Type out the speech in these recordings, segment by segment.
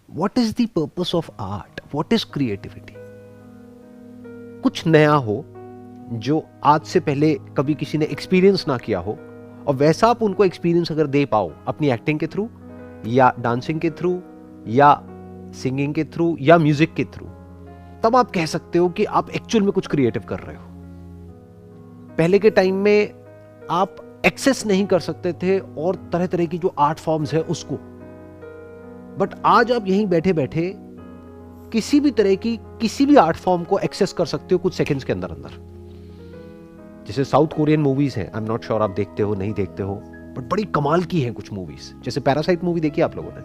What is the purpose of art? What is creativity? कुछ नया हो जो आज से पहले कभी किसी ने एक्सपीरियंस ना किया हो, और वैसा आप उनको एक्सपीरियंस अगर दे पाओ अपनी एक्टिंग के थ्रू या डांसिंग के थ्रू या सिंगिंग के थ्रू या म्यूजिक के थ्रू, तब आप कह सकते हो कि आप एक्चुअल में कुछ क्रिएटिव कर रहे हो। पहले के टाइम में आप एक्सेस नहीं कर सकते थे और तरह तरह की जो आर्ट फॉर्म्स है उसको, बट आज आप यहीं बैठे बैठे किसी भी तरह की किसी भी आर्ट फॉर्म को एक्सेस कर सकते हो कुछ सेकंड्स के अंदर अंदर। जैसे साउथ कोरियन मूवीज हैं, आई एम नॉट श्योर आप देखते हो नहीं देखते हो, बट बड़ी कमाल की हैं कुछ मूवीज। जैसे पैरासाइट मूवी देखी आप लोगों ने,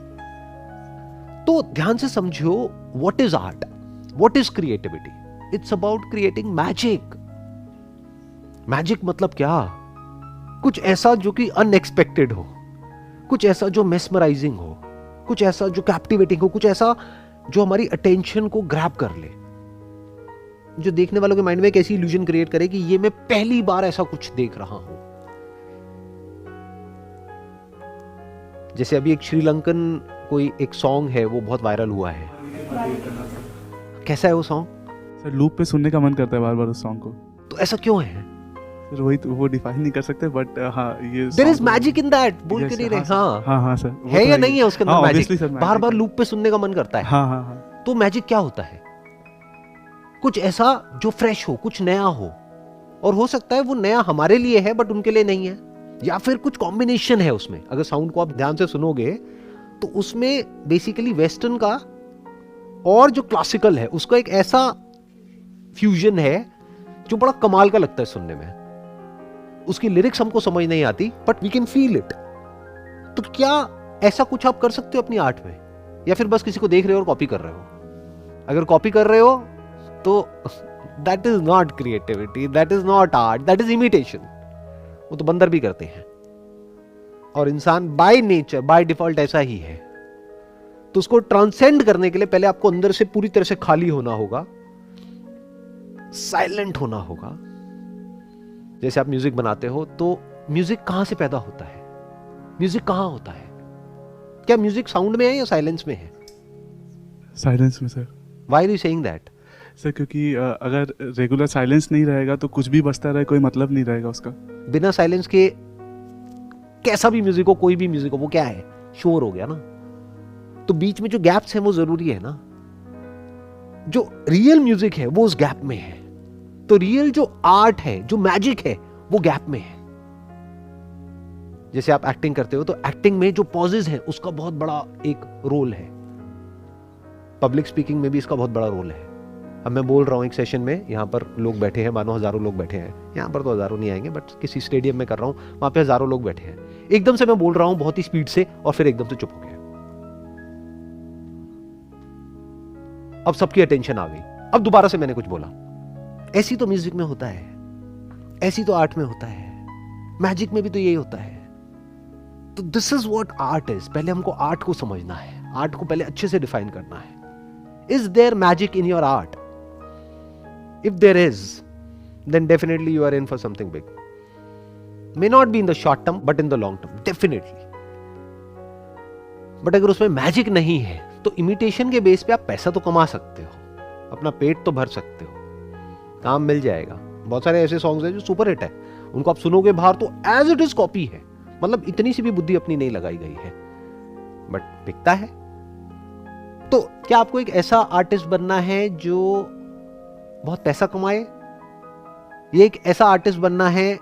तो ध्यान से समझो what is art, what is creativity. It's about creating magic. Magic मतलब क्या? कुछ ऐसा जो कि अनएक्सपेक्टेड हो, कुछ ऐसा जो मेस्मराइजिंग हो, कुछ ऐसा जो कैप्टिवेटिंग हो, कुछ ऐसा जो हमारी अटेंशन को ग्रैब कर ले, जो देखने वालों के माइंड में एक ऐसी इल्यूजन क्रिएट करे कि ये मैं पहली बार ऐसा कुछ देख रहा हूं। जैसे अभी एक श्रीलंकन कोई एक सॉन्ग है, वो बहुत वायरल हुआ है। कैसा है वो सॉन्ग? सर लूप पे सुनने का मन करता है बार बार उस सॉन्ग को। तो ऐसा क्यों है? सर वही तो, वो डिफाइन नहीं कर सकते, बट हाँ ये there is magic in that, बोल के नहीं रहे। हाँ हाँ हाँ सर, है या नहीं है उसके अंदर मैजिक? मैजिक बार बार लूप पे सुनने का मन करता है। हाँ हाँ हाँ। तो मैजिक क्या होता है? कुछ ऐसा जो फ्रेश हो, कुछ नया हो, और हो सकता है वो नया हमारे लिए है बट उनके लिए नहीं है, या फिर कुछ कॉम्बिनेशन है उसमें। अगर साउंड को आप ध्यान से सुनोगे तो उसमें बेसिकली वेस्टर्न का और जो क्लासिकल है उसका एक ऐसा फ्यूजन है जो बड़ा कमाल का लगता है सुनने में। उसकी लिरिक्स हमको समझ नहीं आती but we can feel it. तो क्या ऐसा कुछ आप कर सकते हो अपनी आर्ट में, या फिर बस किसी को देख रहे हो और कॉपी कर रहे हो? अगर कॉपी कर रहे हो तो that is not creativity, that is not art, that is imitation. वो तो बंदर भी करते हैं, और इंसान बाय नेचर बाय डिफॉल्ट ऐसा ही है। तो उसको ट्रांसेंड करने के लिए पहले आपको अंदर से पूरी तरह से खाली होना होगा, साइलेंट होना होगा। जैसे आप म्यूजिक बनाते हो तो म्यूजिक कहां से पैदा होता है? म्यूजिक कहां होता है? क्या म्यूजिक साउंड में है या साइलेंस में है? साइलेंस में sir. Why are you saying that? Sir क्योंकि अगर रेगुलर साइलेंस नहीं रहेगा तो कुछ भी बजता रहे, कोई मतलब नहीं रहेगा उसका। बिना साइलेंस के कैसा भी म्यूजिक हो, कोई भी म्यूजिक हो, वो क्या है? शोर हो गया ना। तो बीच में जो गैप्स हैं वो जरूरी है ना। जो रियल म्यूजिक है वो उस गैप में है। तो रियल जो आर्ट है, जो मैजिक है, वो गैप में है। जैसे आप एक्टिंग करते हो तो एक्टिंग में जो पॉजेज हैं उसका बहुत बड़ा एक रोल है। पब्लिक स्पीकिंग में भी इसका बहुत बड़ा रोल है। अब मैं बोल रहा हूं एक सेशन में, यहां पर लोग बैठे हैं, मानो हजारों लोग बैठे हैं। यहां पर तो हजारों नहीं आएंगे, बट किसी स्टेडियम में कर रहा हूं, वहां पे हजारों लोग बैठे हैं। एकदम से मैं बोल रहा हूं बहुत ही स्पीड से, और फिर एकदम से चुप हो गया। अब सबकी अटेंशन आ गई, अब दोबारा से मैंने कुछ बोला। ऐसी तो म्यूजिक में होता है, ऐसी तो आर्ट में होता है, मैजिक में भी तो यही होता है। तो this is what art is. पहले हमको आर्ट को समझना है, आर्ट को पहले अच्छे से डिफाइन करना है। Is there magic in your art? If there is, then definitely you are in for something big. May not be in the short term, but in the long term, definitely. But अगर उसमें magic नहीं है तो imitation के base पे आप पैसा तो कमा सकते हो, अपना पेट तो भर सकते हो, काम मिल जाएगा। बहुत सारे ऐसे सॉन्ग्स हैं जो सुपर हिट है, उनको आप सुनोगे बाहर तो एज इट इज कॉपी है, मतलब इतनी सी भी बुद्धि अपनी नहीं लगाई गई है, बट बिकता है। तो क्या आपको एक ऐसा आर्टिस्ट बनना है जो बहुत पैसा कमाए, ये एक ऐसा आर्टिस्ट बनना है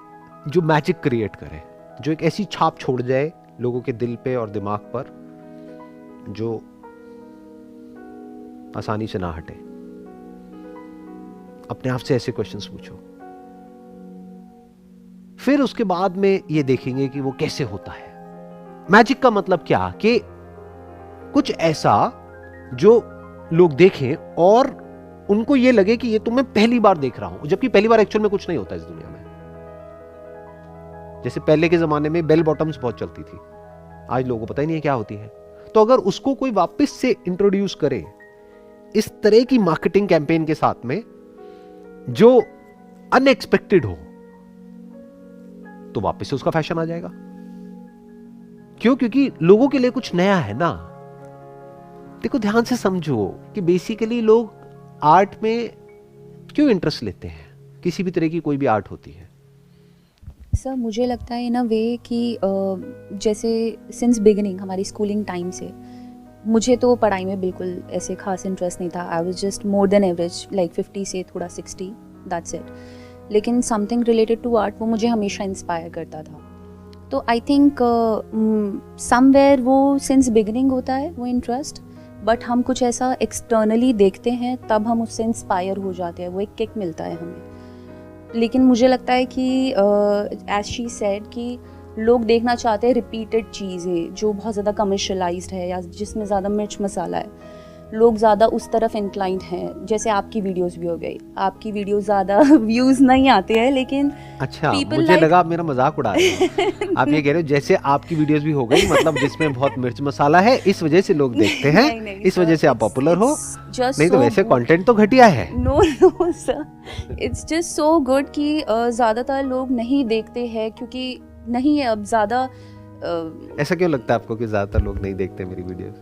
जो मैजिक क्रिएट करे, जो एक ऐसी छाप छोड़ जाए लोगों के दिल पे और दिमाग पर जो आसानी से ना हटे? अपने आप से ऐसे क्वेश्चंस पूछो। फिर उसके बाद में ये देखेंगे कि वो कैसे होता है। मैजिक का मतलब क्या? कि कुछ ऐसा जो लोग देखें और उनको ये लगे कि ये तो मैं पहली बार देख रहा हूं, जबकि पहली बार एक्चुअल में कुछ नहीं होता इस दुनिया में। जैसे पहले के जमाने में बेल बॉटम्स बहुत चलती थी, आज लोगों को पता ही नहीं है क्या होती है। तो अगर उसको कोई वापस से इंट्रोड्यूस करे इस तरह की मार्केटिंग कैंपेन के साथ में जो अनएक्सपेक्टेड हो, तो वापस से उसका फैशन आ जाएगा। क्यों? क्योंकि लोगों के लिए कुछ नया है ना। देखो ध्यान से समझो कि बेसिकली लोग आर्ट में क्यों इंटरेस्ट लेते हैं, किसी भी तरह की कोई भी आर्ट होती है। सर मुझे लगता है इन अ वे कि जैसे सिंस बिगिनिंग हमारी स्कूलिंग टाइम से मुझे तो पढ़ाई में बिल्कुल ऐसे खास इंटरेस्ट नहीं था। I was just more than average, like 50 से थोड़ा 60, दैट्स इट। लेकिन समथिंग रिलेटेड टू आर्ट वो मुझे हमेशा इंस्पायर करता था। तो आई थिंक समवेयर वो सिंस बिगिनिंग होता है वो इंटरेस्ट, बट हम कुछ ऐसा एक्सटर्नली देखते हैं तब हम उससे इंस्पायर हो जाते हैं, वो एक किक मिलता है हमें। लेकिन मुझे लगता है कि एज शी सेड कि लोग देखना चाहते हैं रिपीटेड चीज़ें जो बहुत ज़्यादा कमर्शलाइज्ड है या जिसमें ज़्यादा मिर्च मसाला है। लोग ज़्यादा उस तरफ इंक्लाइंड हैं। जैसे आपकी वीडियोस भी हो गई, आपकी वीडियोस ज़्यादा व्यूज़ नहीं आते हैं, लेकिन अच्छा मुझे लगा आप मेरा मजाक उड़ा रहे हैं। आप ये कह रहे हो जैसे आपकी वीडियोस भी हो गई, मतलब जिसमें बहुत मिर्च मसाला है इस वजह से लोग देखते हैं, नहीं, इस वजह से आप पॉपुलर हो। नहीं तो so वैसे good. कंटेंट तो घटिया है। No sir, it's just so good कि ज़्यादातर लोग नहीं देखते हैं क्योंकि नहीं है अब ज़्यादा। ऐसा क्यों लगता है आपको कि ज्यादातर लोग नहीं देखते मेरी वीडियोस?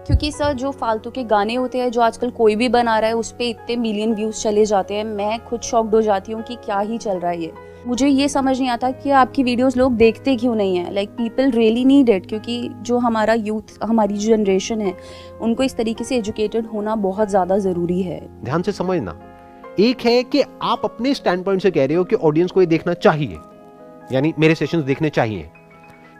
क्योंकि सर जो फालतू के गाने होते हैं जो आजकल कोई भी बना रहा है उस पे इतने मिलियन व्यूज़ चले जाते हैं। मैं खुद शॉक्ड हो जाती हूँ कि क्या ही चल रहा है ये। मुझे ये समझ नहीं आता कि आपकी वीडियोस लोग देखते क्यों नहीं हैं। Like people really need it, क्योंकि जो हमारा यूथ, हमारी जो जनरेशन है, उनको इस तरीके से एजुकेटेड होना बहुत ज़्यादा ज़रूरी है। ध्यान से समझना, एक है कि आप अपने स्टैंड पॉइंट से कह रहे हो कि ऑडियंस को ये देखना चाहिए, यानी मेरे सेशंस देखने चाहिए,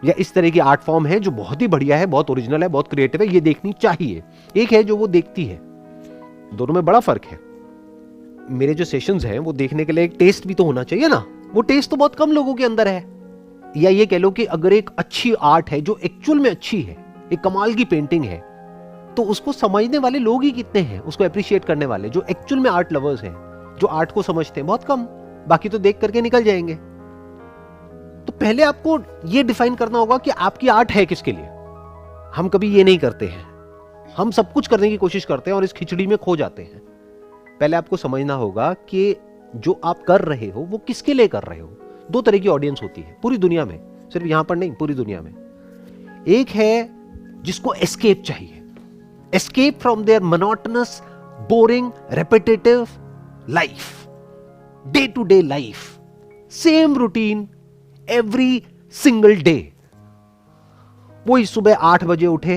या इस तरह की आर्ट फॉर्म है जो बहुत ही बढ़िया है, बहुत ओरिजिनल है, बहुत क्रिएटिव है, ये देखनी चाहिए। एक है जो वो देखती है। दोनों में बड़ा फर्क है। मेरे जो सेशंस हैं वो देखने के लिए एक टेस्ट भी तो होना चाहिए ना। वो टेस्ट तो बहुत कम लोगों के अंदर है। या ये कह लो कि अगर एक अच्छी आर्ट है जो एक्चुअल में अच्छी है, एक कमाल की पेंटिंग है, तो उसको समझने वाले लोग ही कितने हैं, उसको अप्रिशिएट करने वाले जो एक्चुअल में आर्ट लवर्स हैं, जो आर्ट को समझते हैं, बहुत कम। बाकी तो देख करके निकल जाएंगे। तो पहले आपको ये डिफाइन करना होगा कि आपकी आर्ट है किसके लिए। हम कभी ये नहीं करते हैं, हम सब कुछ करने की कोशिश करते हैं और इस खिचड़ी में खो जाते हैं। पहले आपको समझना होगा कि जो आप कर रहे हो वो किसके लिए कर रहे हो। दो तरह की ऑडियंस होती है पूरी दुनिया में, सिर्फ यहां पर नहीं, पूरी दुनिया में। एक है जिसको एस्केप चाहिए, escape from their monotonous, boring, repetitive life, day to day life, same routine every single day. वही सुबह 8 बजे उठे,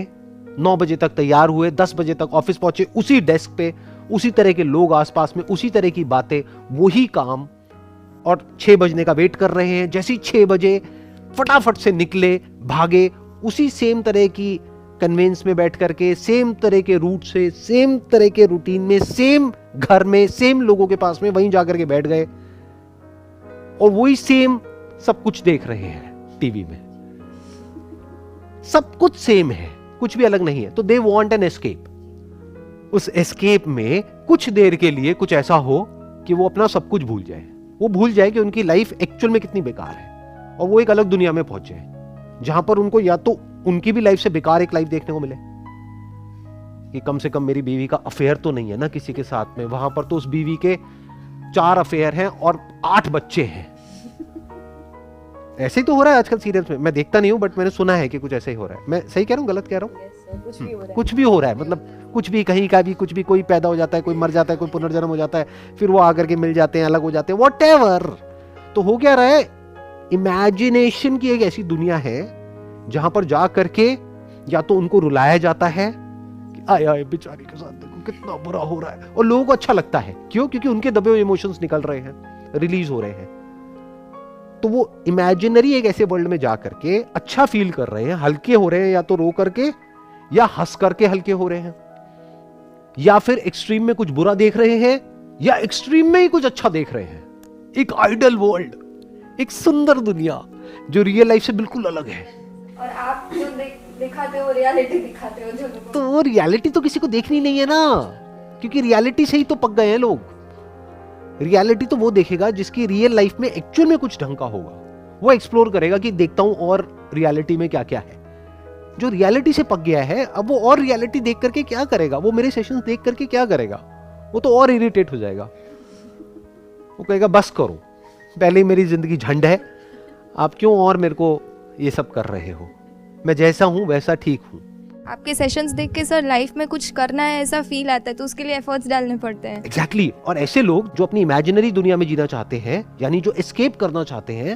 9 बजे तक तैयार हुए, 10 बजे तक ऑफिस पहुंचे, उसी डेस्क पे, उसी तरह के लोग आसपास में, उसी तरह की बातें, वही काम, और 6 बजने का वेट कर रहे हैं। जैसे ही 6 बजे फटाफट से निकले, भागे, उसी सेम तरह की कन्वेंस में बैठ करके, सेम तरह के रूट से, सेम तरह के रूटीन में, सेम घर में, सेम लोगों के पास में, वहीं जाकर के बैठ गए और वही सेम सब कुछ देख रहे हैं टीवी में। सब कुछ सेम है, कुछ भी अलग नहीं है। तो दे वांट एन एस्केप। उस एस्केप में कुछ देर के लिए कुछ ऐसा हो कि वो अपना सब कुछ भूल जाए। वो भूल जाए कि उनकी लाइफ एक्चुअल में कितनी बेकार है, और वो एक अलग दुनिया में पहुंच जाए जहां पर उनको या तो उनकी भी लाइफ से बेकार एक लाइफ देखने को मिले कि कम से कम मेरी बीवी का अफेयर तो नहीं है ना किसी के साथ में। वहां पर तो उस बीवी के 4 अफेयर हैं और 8 बच्चे हैं। ऐसे ही तो हो रहा है आजकल सीरियल्स में। मैं देखता नहीं हूं, बट मैंने सुना है कि कुछ ऐसे ही हो रहा है। मैं सही कह रहा हूं, गलत कह रहा हूं? कुछ भी हो रहा है, मतलब कुछ भी, कहीं का भी कुछ भी। कोई पैदा हो जाता है, कोई मर जाता है, कोई पुनर्जन्म हो जाता है, फिर वो आकर के मिल जाते हैं, अलग हो जाते हैं, व्हाटएवर। तो हो क्या रहा है, इमेजिनेशन की एक ऐसी दुनिया है जहां पर जा करके या तो उनको रुलाया जाता है कि आए आए बेचारी के साथ देखो कितना बुरा हो रहा है, और लोगों को अच्छा लगता है। क्यों? क्योंकि उनके दबे हुए इमोशंस निकल रहे हैं, रिलीज हो रहे हैं। तो वो इमेजिनरी एक ऐसे वर्ल्ड में जा करके अच्छा फील कर रहे हैं, हल्के हो रहे हैं, या तो रो करके या हंस करके हल्के हो रहे हैं, या फिर एक्सट्रीम में कुछ बुरा देख रहे हैं या एक्सट्रीम में ही कुछ अच्छा देख रहे हैं। एक आइडल वर्ल्ड, एक सुंदर दुनिया जो रियल लाइफ से बिल्कुल अलग है। और आप जो दिखाते हो रियलिटी दिखाते हो जो तो वो रियलिटी तो किसी को देखनी नहीं है ना, क्योंकि रियलिटी से ही तो पक गए हैं लोग। रियलिटी तो वो देखेगा जिसकी रियल लाइफ में एक्चुअल में कुछ ढंग का होगा। वो एक्सप्लोर करेगा कि देखता हूं और रियलिटी में क्या क्या है। जो रियलिटी से पक गया है, अब वो और रियलिटी देख करके क्या करेगा? वो मेरे सेशंस देख करके क्या करेगा? वो तो और इरिटेट हो जाएगा। वो कहेगा बस करो, पहले ही मेरी जिंदगी झंड है, आप क्यों और मेरे को ये सब कर रहे हो? मैं जैसा हूं वैसा ठीक हूं। आपके सेशंस देख के सर लाइफ में कुछ करना है ऐसा फील आता है, तो उसके लिए एफर्ट्स डालने पड़ते हैं। एग्जैक्टली और ऐसे लोग जो अपनी इमेजिनरी दुनिया में जीना चाहते हैं, यानी जो एस्केप करना चाहते हैं,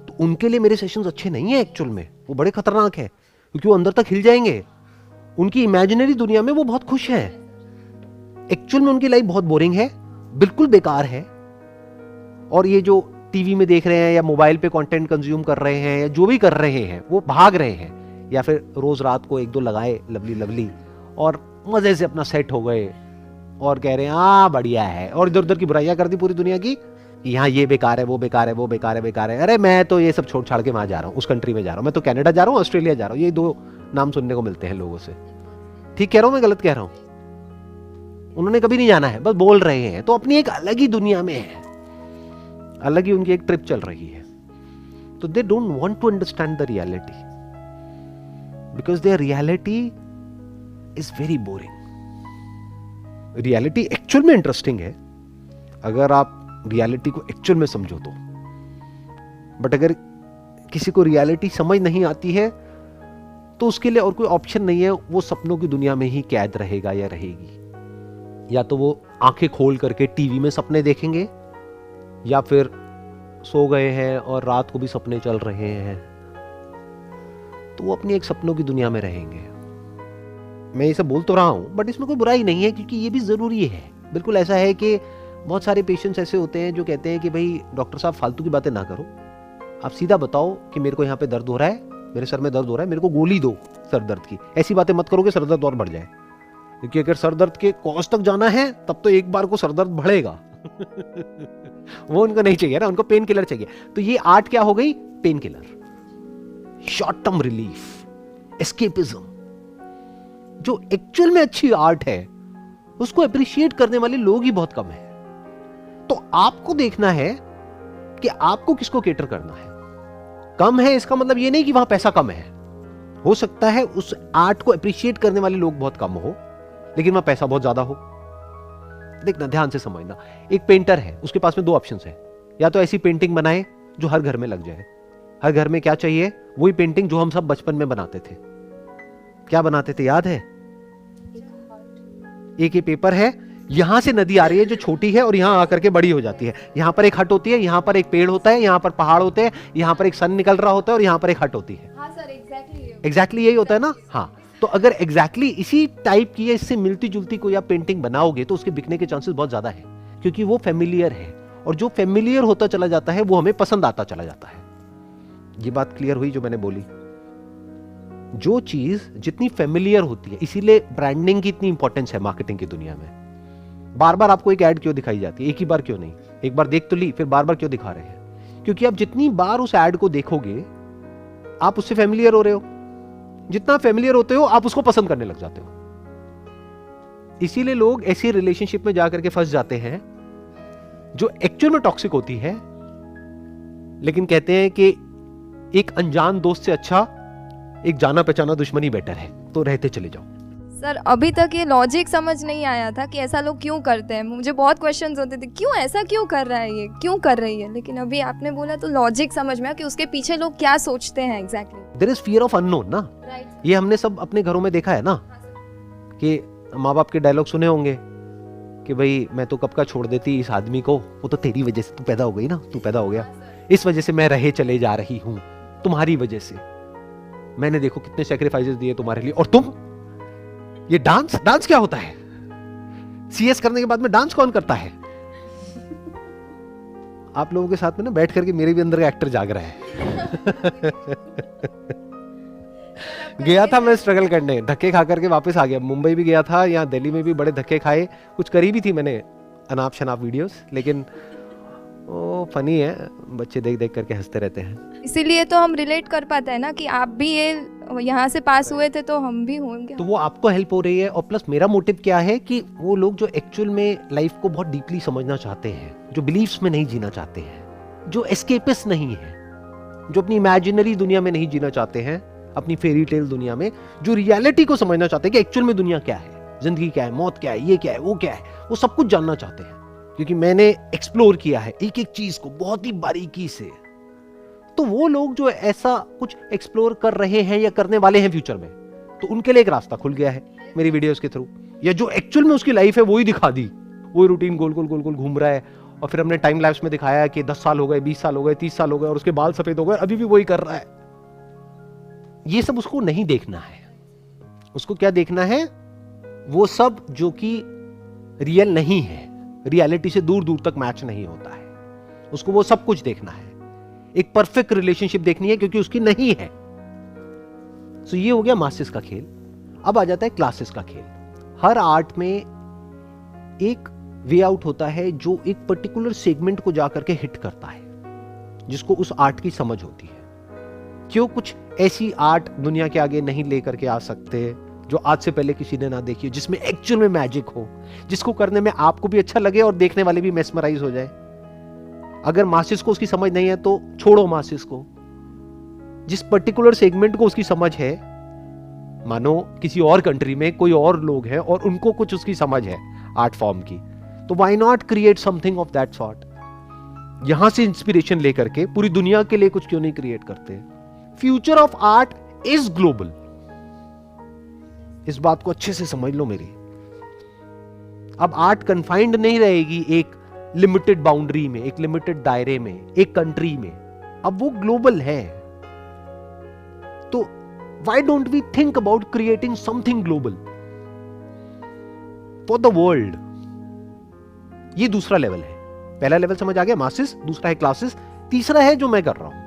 तो उनके लिए मेरे सेशंस अच्छे नहीं है एक्चुअल में। वो बड़े खतरनाक है क्योंकि वो अंदर तक हिल जाएंगे। उनकी इमेजिनरी दुनिया में वो बहुत खुश हैं, एक्चुअल में उनकी लाइफ बहुत बोरिंग है, बिल्कुल बेकार है। और ये जो टीवी में देख रहे हैं या मोबाइल पे कंटेंट कंज्यूम कर रहे हैं या जो भी कर रहे हैं, वो भाग रहे हैं। या फिर रोज रात को एक दो लगाए लवली लवली और मजे से अपना सेट हो गए और कह रहे हैं हाँ बढ़िया है, और इधर उधर की बुराइयां कर दी पूरी दुनिया की, यहाँ ये बेकार है, वो बेकार है, वो बेकार है, बेकार है। अरे मैं तो ये सब छोड़ छाड़ के वहां जा रहा हूँ, उस कंट्री में जा रहा हूँ, मैं तो कनाडा जा रहा हूँ, ऑस्ट्रेलिया जा रहा हूँ। ये दो नाम सुनने को मिलते हैं लोगों से। ठीक कह रहा हूँ मैं, गलत कह रहा हूँ? उन्होंने कभी नहीं जाना है, बस बोल रहे हैं। तो अपनी एक अलग ही दुनिया में है, अलग ही उनकी एक ट्रिप चल रही है। तो they don't want to understand the reality because their reality is very boring. Reality actual में इंटरेस्टिंग है अगर आप रियलिटी को एक्चुअल में समझो तो, बट अगर किसी को रियलिटी समझ नहीं आती है तो उसके लिए और कोई ऑप्शन नहीं है, वो सपनों की दुनिया में ही कैद रहेगा या रहेगी। या तो वो आंखें खोल करके टीवी में सपने देखेंगे, या फिर सो गए हैं और रात को भी सपने चल रहे हैं, तो वो अपनी एक सपनों की दुनिया में रहेंगे। मैं ये सब बोल तो रहा हूं बट इसमें कोई बुराई नहीं है, क्योंकि ये भी जरूरी है। बिल्कुल ऐसा है कि बहुत सारे पेशेंट्स ऐसे होते हैं जो कहते हैं कि भाई डॉक्टर साहब फालतू की बातें ना करो, आप सीधा बताओ कि मेरे को यहाँ पे दर्द हो रहा है, मेरे सर में दर्द हो रहा है, मेरे को गोली दो सर दर्द की। ऐसी बातें मत करो कि सर दर्द और बढ़ जाए, क्योंकि अगर सर दर्द के कॉज तक जाना है तब तो एक बार को सर दर्द बढ़ेगा। वो उनको नहीं चाहिए ना, उनको पेन किलर चाहिए। तो ये आर्ट क्या हो गई? Pain killer, short term relief, escapism. जो एक्चुअल में अच्छी आर्ट है उसको अप्रिशिएट करने वाले लोग ही बहुत कम है। तो आपको देखना है कि आपको किसको केटर करना है। कम है इसका मतलब ये नहीं कि वहां पैसा कम है, हो सकता है उस आर्ट को अप्रिशिएट करने वाले लोग बहुत कम हो लेकिन वहां पैसा बहुत ज्यादा हो। देखना, ध्यान से समझना। एक पेंटर है, उसके पास में दो ऑप्शंस है, या तो ऐसी पेंटिंग बनाए जो हर घर में लग जाए। हर घर में क्या चाहिए? वही पेंटिंग जो हम सब बचपन में बनाते थे। क्या बनाते थे याद है? एक ये पेपर है, यहां से नदी आ रही है जो छोटी है और यहां आकर के बड़ी हो जाती है। यहां पर एक हट होती है, यहां पर एक पेड़ होता है, यहां पर पहाड़ होते हैं, यहां पर एक सन निकल रहा होता है और यहां पर एक हट होती है। हाँ सर, एग्जैक्टली यही होता है ना। हाँ, तो अगर एग्जैक्टली इसी टाइप की, इससे मिलती जुलती कोई आप पेंटिंग बनाओगे तो उसके बिकने के चांसेस बहुत ज्यादा है, क्योंकि वो फेमिलियर है, और जो फेमिलियर होता चला जाता है वो हमें पसंद आता चला जाता है। ये बात क्लियर हुई जो मैंने बोली? जो चीज जितनी फेमिलियर होती है, इसीलिए ब्रांडिंग की इतनी इंपॉर्टेंस है मार्केटिंग की दुनिया में। बार बार आपको एक ऐड क्यों दिखाई जाती है? एक ही बार क्यों नहीं? एक बार देख तो ली, फिर बार बार क्यों दिखा रहे हैं? क्योंकि आप जितनी बार उस ऐड को देखोगे आप उससे फेमिलियर हो रहे हो। जितना फेमिलियर होते हो आप उसको पसंद करने लग जाते हो। इसीलिए लोग ऐसी रिलेशनशिप में जाकर के फंस जाते हैं जो एक्चुअल में टॉक्सिक होती है, लेकिन कहते हैं कि एक अनजान दोस्त से अच्छा एक जाना पहचाना दुश्मनी बेटर है, तो रहते चले जाओ। सर अभी तक ये लॉजिक समझ नहीं आया था कि ऐसा लोग क्यों करते हैं। मुझे बहुत क्वेश्चंस होते थे, क्यों ऐसा क्यों कर रहा है, ये क्यों कर रही है। लेकिन अभी आपने बोला तो लॉजिक समझ में आया कि उसके पीछे लोग क्या सोचते हैं exactly. There is fear of unknown ना। ये हमने सब अपने घरों में देखा है ना, कि माँ बाप के डायलॉग सुने होंगे कि भाई मैं तो कब का छोड़ देती इस आदमी को, वो तो तेरी वजह से, तू पैदा हो गई ना, तू पैदा हो गया, इस वजह से मैं रहे चले जा रही हूं, तुम्हारी वजह से मैंने देखो कितने सैक्रिफाइसेस दिए तुम्हारे लिए। और तुम ये डांस क्या होता है? सीएस करने के बाद में डांस कौन करता है? आप लोगों के साथ में ना बैठ करके मेरे भी अंदर का एक्टर जाग रहा है। गया था मैं स्ट्रगल करने, धक्के खा करके वापस आ गया। मुंबई भी गया था, यहाँ दिल्ली में भी बड़े धक्के खाए, कुछ करी भी थी मैंने अनाप शनाप वीडियोस, लेकिन वो फनी है, बच्चे देख देख करके हंसते रहते हैं। इसीलिए तो हम रिलेट कर पाते हैं ना कि आप भी ये यहाँ से पास हुए थे तो हम भी होंगे। तो वो आपको हेल्प हो रही है, और प्लस मेरा मोटिव क्या है कि वो लोग जो एक्चुअल में लाइफ को बहुत डीपली समझना चाहते हैं, जो बिलीफ्स में नहीं जीना चाहते हैं, जो एस्केपिस्ट नहीं है, जो अपनी इमेजिनरी दुनिया में नहीं जीना चाहते हैं, अपनी फेरी टेल दुनिया में, जो रियलिटी को समझना चाहते हैं कि एक्चुअल में दुनिया क्या है, जिंदगी क्या है, मौत क्या है, ये क्या है, वो क्या है, वो सब कुछ जानना चाहते हैं। क्योंकि मैंने एक्सप्लोर किया है एक एक चीज को बहुत ही बारीकी से। तो वो लोग जो ऐसा कुछ एक्सप्लोर कर रहे हैं या करने वाले हैं फ्यूचर में, तो उनके लिए एक रास्ता खुल गया है मेरी वीडियोस के थ्रू, या जो एक्चुअल में उसकी लाइफ है वही दिखा दी, वही रूटीन गोल गोल गोल गोल घूम रहा है, और फिर हमने टाइम लैप्स में दिखाया कि 10 साल हो गए, 20 साल हो गए, 30 साल हो गए और उसके बाल सफेद हो गए, अभी भी वही कर रहा है। ये सब उसको नहीं देखना है। उसको क्या देखना है? वो सब जो कि रियल नहीं है, रियलिटी से दूर दूर तक मैच नहीं होता है, उसको वो सब कुछ देखना है। एक परफेक्ट रिलेशनशिप देखनी है क्योंकि उसकी नहीं है। सो ये हो गया मासेस का खेल। अब आ जाता है क्लासेस का खेल। हर आर्ट में एक वे आउट होता है जो एक पर्टिकुलर सेगमेंट को जाकर के हिट करता है, जिसको उस आर्ट की समझ होती है। क्यों कुछ ऐसी आर्ट दुनिया के आगे नहीं लेकर के आ सकते जो आज से पहले किसी ने ना देखी हो, जिसमें एक्चुअल में मैजिक हो, जिसको करने में आपको भी अच्छा लगे और देखने वाले भी मेस्मराइज हो जाए। अगर मासिस को उसकी समझ नहीं है तो छोड़ो मासिस को। जिस पर्टिकुलर सेगमेंट को उसकी समझ है, मानो किसी और कंट्री में कोई और लोग हैं और उनको कुछ उसकी समझ है आर्ट फॉर्म की, तो why not create something of that sort. यहां से इंस्पिरेशन लेकर के पूरी दुनिया के लिए कुछ क्यों नहीं क्रिएट करते? Future of art is global. इस बात को अच्छे से समझ लो मेरी। अब आर्ट कन्फाइंड नहीं रहेगी एक लिमिटेड बाउंड्री में, एक लिमिटेड दायरे में, एक कंट्री में। अब वो ग्लोबल है। तो why don't we think about creating something global for the world? ये दूसरा लेवल है। पहला लेवल समझ आ गया, मासेस। दूसरा है क्लासेस। तीसरा है जो मैं कर रहा हूं,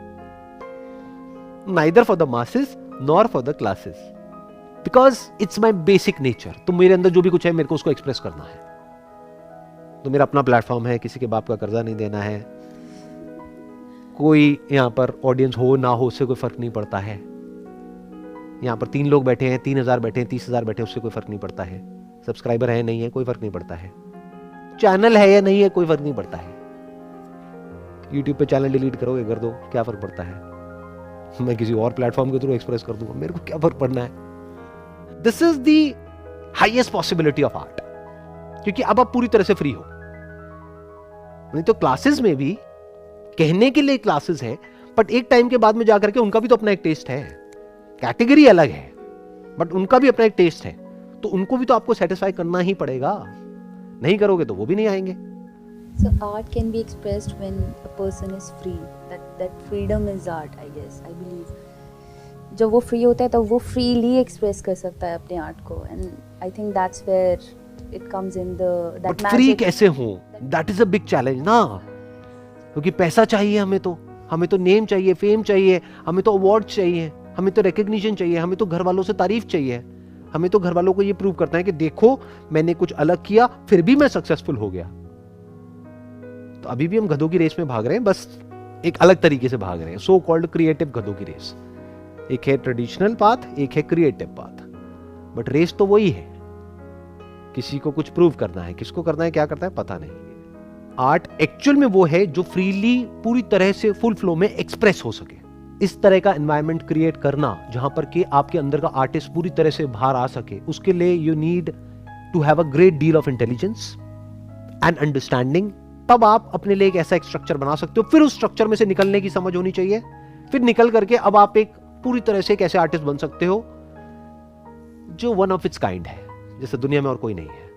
neither for the masses nor for the classes, because it's my basic nature. तो मेरे अंदर जो भी कुछ है मेरे को उसको एक्सप्रेस करना है। तो मेरा अपना प्लेटफॉर्म है, किसी के बाप का कर्जा नहीं देना है। कोई यहां पर ऑडियंस हो ना हो उससे कोई फर्क नहीं पड़ता है। यहां पर 3 लोग बैठे हैं, 3000 बैठे हैं, 30,000 बैठे हैं, उससे कोई फर्क नहीं पड़ता है। सब्सक्राइबर है नहीं है कोई फर्क नहीं पड़ता है। चैनल है या नहीं है कोई फर्क नहीं पड़ता है। यूट्यूब पे चैनल डिलीट करोगे कर दो, क्या फर्क पड़ता है? मैं किसी और प्लेटफॉर्म के थ्रू एक्सप्रेस कर दूंगा, मेरे को क्या फर्क पड़ना है? This is the highest possibility of art, क्योंकि अब आप पूरी तरह से फ्री हो। नहीं तो क्लासेस में भी कहने के लिए क्लासेस है, बट एक टाइम के बाद में जाकर के उनका भी तो अपना एक टेस्ट है। कैटेगरी अलग है बट उनका भी अपना एक टेस्ट है, तो उनको भी तो आपको सेटिस्फाई करना ही पड़ेगा। नहीं करोगे तो वो भी नहीं आएंगे। So art can be expressed when a person is free. That freedom is art, I guess. I believe. जब वो free होता है तब वो freely express कर सकता है अपने art को, and I think that's where it comes in that But magic. free कैसे हो? That is a big challenge ना, क्योंकि पैसा चाहिए हमें तो नेम चाहिए, फेम चाहिए, हमें तो अवार्ड चाहिए, हमें तो रिकग्निशन चाहिए, हमें तो घर वालों से तारीफ चाहिए, हमें तो घर वालों को ये प्रूव करना है कि देखो मैंने कुछ अलग किया फिर भी मैं सक्सेसफुल हो गया। तो अभी भी हम गधों की रेस में भाग रहे हैं, बस एक अलग तरीके से भाग रहे हैं, सो कॉल्ड क्रिएटिव गधों की रेस। एक है ट्रेडिशनल पाथ, एक है क्रिएटिव पाथ, बट रेस तो वही है। किसी को कुछ प्रूव करना है, किसको करना है, क्या करता है पता नहीं। आर्ट एक्चुअल में वो है जो फ्रीली पूरी तरह से फुल फ्लो में एक्सप्रेस हो सके। इस तरह का एनवायरनमेंट क्रिएट करना जहां पर कि आपके अंदर का आर्टिस्ट पूरी तरह से बाहर आ सके, उसके लिए you need to have a great deal of intelligence and understanding. तब आप अपने लिए एक ऐसा एक स्ट्रक्चर बना सकते हो। फिर उस स्ट्रक्चर में से निकलने की समझ होनी चाहिए। फिर निकल करके अब आप एक पूरी तरह से एक ऐसे आर्टिस्ट बन सकते हो जो वन ऑफ इट्स काइंड है, जैसे दुनिया में और कोई नहीं है,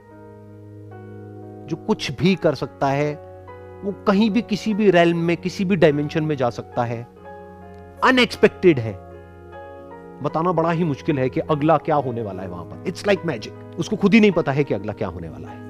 जो कुछ भी कर सकता है। वो कहीं भी किसी भी रेल्म में किसी भी डायमेंशन में जा सकता है। अनएक्सपेक्टेड है, बताना बड़ा ही मुश्किल है कि अगला क्या होने वाला है वहां पर। इट्स लाइक मैजिक, उसको खुद ही नहीं पता है कि अगला क्या होने वाला है।